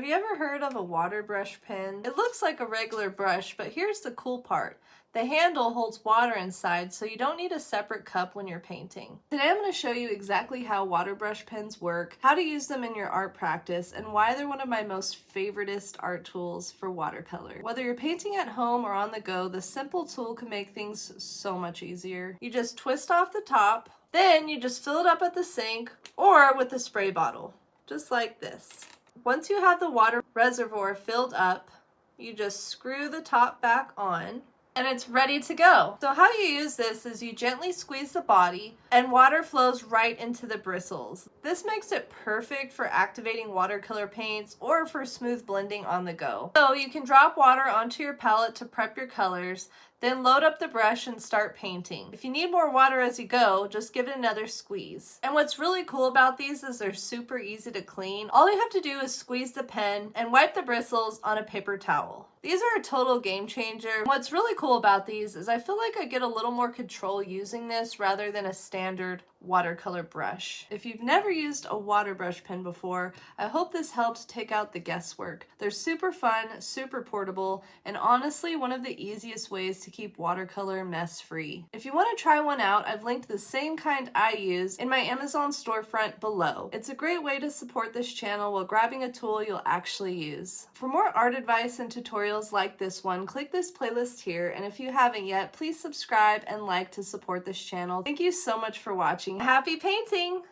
Have you ever heard of a water brush pen? It looks like a regular brush, but here's the cool part. The handle holds water inside, so you don't need a separate cup when you're painting. Today I'm going to show you exactly how water brush pens work, how to use them in your art practice, and why they're one of my most favoritist art tools for watercolor. Whether you're painting at home or on the go, the simple tool can make things so much easier. You just twist off the top, then you just fill it up at the sink or with a spray bottle, just like this. Once you have the water reservoir filled up, you just screw the top back on and it's ready to go. So how you use this is you gently squeeze the body and water flows right into the bristles. This makes it perfect for activating watercolor paints or for smooth blending on the go. So you can drop water onto your palette to prep your colors, then load up the brush and start painting. If you need more water as you go, just give it another squeeze. And what's really cool about these is they're super easy to clean. All you have to do is squeeze the pen and wipe the bristles on a paper towel. These are a total game changer. What's really cool about these is I feel like I get a little more control using this rather than a standard watercolor brush. If you've never used a water brush pen before, I hope this helps take out the guesswork. They're super fun, super portable, and honestly one of the easiest ways to keep watercolor mess free. If you want to try one out, I've linked the same kind I use in my Amazon storefront below. It's a great way to support this channel while grabbing a tool you'll actually use. For more art advice and tutorials like this one, click this playlist here, and if you haven't yet, please subscribe and like to support this channel. Thank you so much for watching. Happy painting!